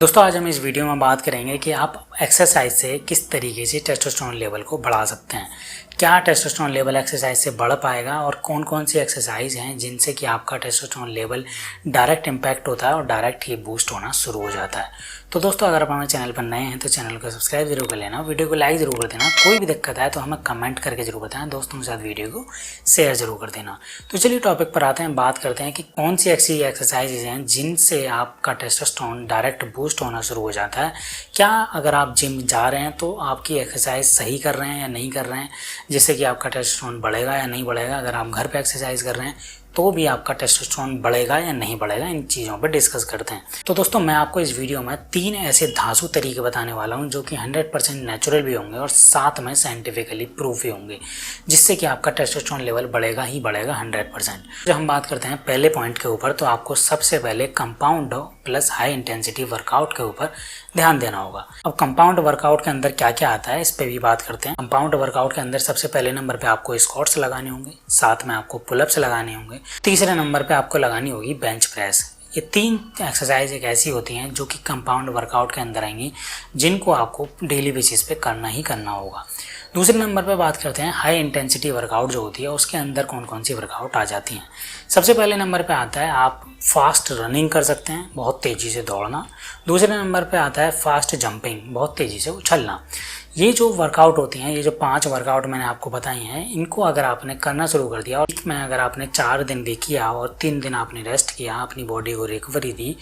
दोस्तों आज हम इस वीडियो में बात करेंगे कि आप एक्सरसाइज से किस तरीके से टेस्टोस्टेरोन लेवल को बढ़ा सकते हैं। क्या टेस्टोस्टेरोन लेवल एक्सरसाइज से बढ़ पाएगा और कौन कौन सी एक्सरसाइज हैं जिनसे कि आपका टेस्टोस्टेरोन लेवल डायरेक्ट इम्पैक्ट होता है और डायरेक्ट ही बूस्ट होना शुरू हो जाता है। तो दोस्तों अगर आप हमारे चैनल पर नए हैं तो चैनल को सब्सक्राइब जरूर कर लेना, वीडियो को लाइक जरूर कर देना। कोई भी दिक्कत आए तो हमें कमेंट करके जरूर बताएं, दोस्तों के साथ वीडियो को शेयर जरूर कर देना। तो चलिए टॉपिक पर आते हैं, बात करते हैं कि कौन सी ऐसी एक्सरसाइजेज हैं जिनसे आपका टेस्टोस्टेरोन डायरेक्ट बूस्ट होना शुरू हो जाता है। क्या अगर आप जिम जा रहे हैं तो आपकी एक्सरसाइज सही कर रहे हैं या नहीं कर रहे हैं, जिससे कि आपका टेस्टोस्टेरोन बढ़ेगा या नहीं बढ़ेगा। अगर आप घर पे एक्सरसाइज कर रहे हैं तो भी आपका टेस्टोस्टेरोन बढ़ेगा या नहीं बढ़ेगा, इन चीज़ों पर डिस्कस करते हैं। तो दोस्तों मैं आपको इस वीडियो में 3 ऐसे धांसू तरीके बताने वाला हूं जो कि 100% नेचुरल भी होंगे और साथ में साइंटिफिकली प्रूफ भी होंगे, जिससे कि आपका टेस्टोस्टेरोन लेवल बढ़ेगा ही बढ़ेगा 100%। जब हम बात करते हैं पहले पॉइंट के ऊपर, तो आपको सबसे पहले compound plus high intensity workout के ऊपर ध्यान देना होगा। अब कंपाउंड वर्कआउट के अंदर क्या क्या आता है इस पे भी बात करते हैं। कंपाउंड वर्कआउट के अंदर सबसे पहले नंबर पे आपको स्क्वाट्स लगाने होंगे, साथ में आपको पुलअप्स लगाने होंगे, तीसरे नंबर पे आपको लगानी होगी बेंच प्रेस। ये 3 एक्सरसाइज एक ऐसी होती हैं जो कि कंपाउंड वर्कआउट के अंदर आएंगी, जिनको आपको डेली बेसिस पे करना ही करना होगा। दूसरे नंबर पे बात करते हैं हाई इंटेंसिटी वर्कआउट जो होती है, उसके अंदर कौन कौन सी वर्कआउट आ जाती हैं। सबसे पहले नंबर पे आता है आप फास्ट रनिंग कर सकते हैं, बहुत तेज़ी से दौड़ना। दूसरे नंबर पे आता है फास्ट जंपिंग, बहुत तेज़ी से उछलना। ये जो वर्कआउट होती हैं, ये जो 5 वर्कआउट मैंने आपको बताई हैं, इनको अगर आपने करना शुरू कर दिया और इसमें अगर आपने 4 दिन भी किया और 3 दिन आपने रेस्ट किया, अपनी बॉडी को रिकवरी दी,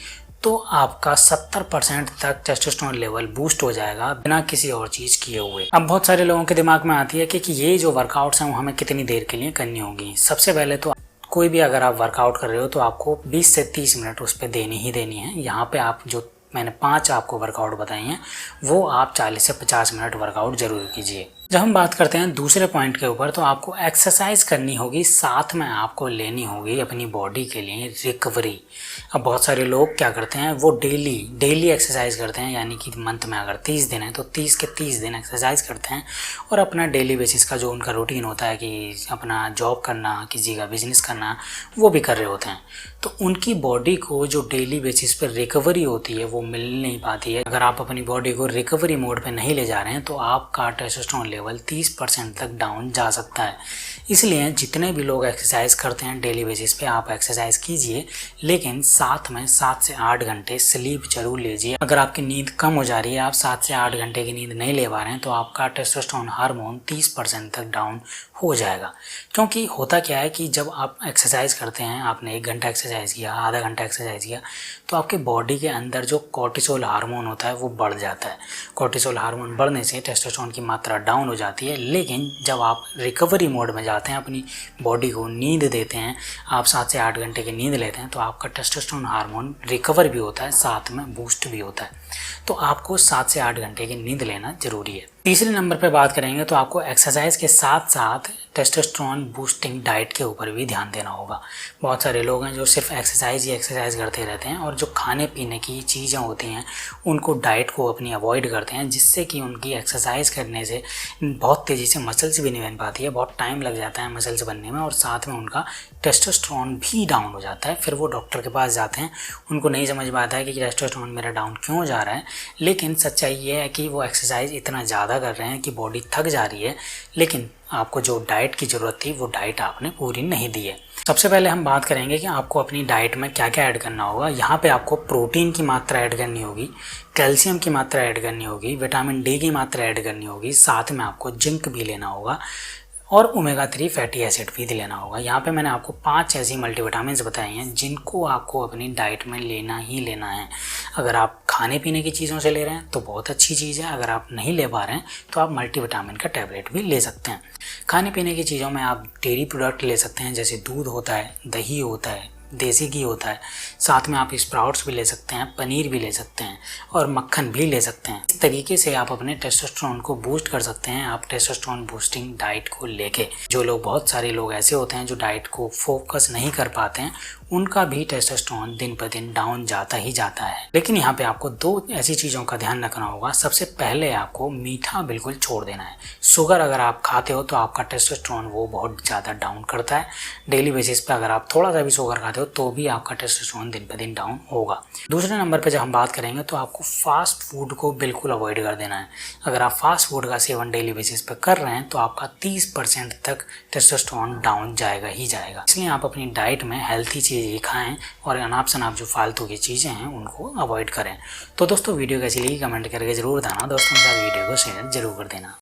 तो आपका 70% तक टेस्टोस्टेरोन लेवल बूस्ट हो जाएगा बिना किसी और चीज़ किए हुए। अब बहुत सारे लोगों के दिमाग में आती है कि ये जो वर्कआउट्स हैं वो हमें कितनी देर के लिए करनी होगी। सबसे पहले तो कोई भी अगर आप वर्कआउट कर रहे हो तो आपको 20 से 30 मिनट उस पर देनी ही देनी है। यहाँ पे आप जो मैंने 5 आपको वर्कआउट बताई हैं वो आप 40 से 50 मिनट वर्कआउट जरूर कीजिए। जब हम बात करते हैं दूसरे पॉइंट के ऊपर, तो आपको एक्सरसाइज करनी होगी, साथ में आपको लेनी होगी अपनी बॉडी के लिए रिकवरी। अब बहुत सारे लोग क्या करते हैं, वो डेली एक्सरसाइज करते हैं, यानी कि मंथ में अगर 30 दिन है तो 30 के 30 दिन एक्सरसाइज करते हैं और अपना डेली बेसिस का जो उनका रूटीन होता है कि अपना जॉब करना, किसी का बिजनेस करना, वो भी कर रहे होते हैं। तो उनकी बॉडी को जो डेली बेसिस पर रिकवरी होती है वो मिल नहीं पाती है। अगर आप अपनी बॉडी को रिकवरी मोड पे नहीं ले जा रहे हैं तो आपका टेस्टोस्टेरोन लेवल 30% तक डाउन जा सकता है। इसलिए जितने भी लोग एक्सरसाइज करते हैं डेली बेसिस पे, आप एक्सरसाइज कीजिए, लेकिन साथ में 7 से 8 घंटे स्लीप जरूर लीजिए। अगर आपकी नींद कम हो जा रही है, आप 7 से 8 घंटे की नींद नहीं ले पा रहे हैं, तो आपका टेस्टोस्टेरोन हार्मोन 30% तक डाउन हो जाएगा। क्योंकि होता क्या है कि जब आप एक्सरसाइज करते हैं, आपने 1 घंटा एक्सरसाइज किया, आधा घंटा एक्सरसाइज किया, तो आपके बॉडी के अंदर जो कोर्टिसोल हार्मोन होता है वो बढ़ जाता है। कोर्टिसोल हार्मोन बढ़ने से टेस्टोस्टेरोन की मात्रा डाउन हो जाती है। लेकिन जब आप रिकवरी मोड में जाते हैं, अपनी बॉडी को नींद देते हैं, आप 7 से 8 घंटे की नींद लेते हैं, तो आपका टेस्टोस्टेरोन हार्मोन रिकवर भी होता है, साथ में बूस्ट भी होता है। तो आपको 7 से 8 घंटे की नींद लेना जरूरी है। तीसरे नंबर पर बात करेंगे तो आपको एक्सरसाइज के साथ साथ टेस्टोस्टेरोन बूस्टिंग डाइट के ऊपर भी ध्यान देना होगा। बहुत सारे लोग हैं जो सिर्फ एक्सरसाइज ही एक्सरसाइज करते रहते हैं और जो खाने पीने की चीज़ें होती हैं उनको, डाइट को अपनी अवॉइड करते हैं, जिससे कि उनकी एक्सरसाइज करने से बहुत तेज़ी से मसल्स भी नहीं बन पाती है, बहुत टाइम लग जाता है मसल्स बनने में और साथ में उनका टेस्टोस्टेरोन भी डाउन हो जाता है। फिर वो डॉक्टर के पास जाते हैं, उनको नहीं समझ में आता है कि टेस्टोस्टेरोन मेरा डाउन क्यों जा रहा है। लेकिन सच्चाई ये है कि वो एक्सरसाइज इतना ज़्यादा कर रहे हैं कि बॉडी थक जा रही है, लेकिन आपको जो डाइट की ज़रूरत थी वो डाइट आपने पूरी नहीं दी है। सबसे पहले हम बात करेंगे कि आपको अपनी डाइट में क्या क्या ऐड करना होगा। यहाँ पे आपको प्रोटीन की मात्रा ऐड करनी होगी, कैल्शियम की मात्रा ऐड करनी होगी, विटामिन डी की मात्रा ऐड करनी होगी, साथ में आपको जिंक भी लेना होगा और ओमेगा 3 फैटी एसिड भी लेना होगा। यहाँ पे मैंने आपको 5 ऐसी मल्टीविटामिन्स बताई हैं जिनको आपको अपनी डाइट में लेना ही लेना है। अगर आप खाने पीने की चीज़ों से ले रहे हैं तो बहुत अच्छी चीज़ है, अगर आप नहीं ले पा रहे हैं तो आप मल्टीविटामिन का टैबलेट भी ले सकते हैं। खाने पीने की चीज़ों में आप डेयरी प्रोडक्ट ले सकते हैं, जैसे दूध होता है, दही होता है, देसी घी होता है, साथ में आप स्प्राउट्स भी ले सकते हैं, पनीर भी ले सकते हैं और मक्खन भी ले सकते हैं। इस तरीके से आप अपने टेस्टोस्टेरोन को बूस्ट कर सकते हैं, आप टेस्टोस्टेरोन बूस्टिंग डाइट को लेके। जो लोग, बहुत सारे लोग ऐसे होते हैं जो डाइट को फोकस नहीं कर पाते हैं, उनका भी टेस्टोस्टेरोन दिन पर दिन डाउन जाता ही जाता है। लेकिन यहाँ पे आपको 2 ऐसी चीज़ों का ध्यान रखना होगा। सबसे पहले आपको मीठा बिल्कुल छोड़ देना है। शुगर अगर आप खाते हो तो आपका टेस्टोस्टेरोन वो बहुत ज़्यादा डाउन करता है। डेली बेसिस पे अगर आप थोड़ा सा भी शुगर खाते हो तो भी आपका टेस्टोस्टेरोन दिन पर दिन डाउन होगा। दूसरे नंबर पे जब हम बात करेंगे तो आपको फास्ट फूड को बिल्कुल अवॉइड कर देना है। अगर आप फास्ट फूड का सेवन डेली बेसिस पे कर रहे हैं तो आपका 30% तक टेस्टोस्टेरोन डाउन जाएगा ही जाएगा। इसलिए आप अपनी डाइट में हेल्थी चीज़ ही खाएं और अनाप शनाप जो फालतू की चीज़ें हैं उनको अवॉइड करें। तो दोस्तों वीडियो कैसी लगी कमेंट करके जरूर बताना। दोस्तों के साथ वीडियो को शेयर जरूर कर देना।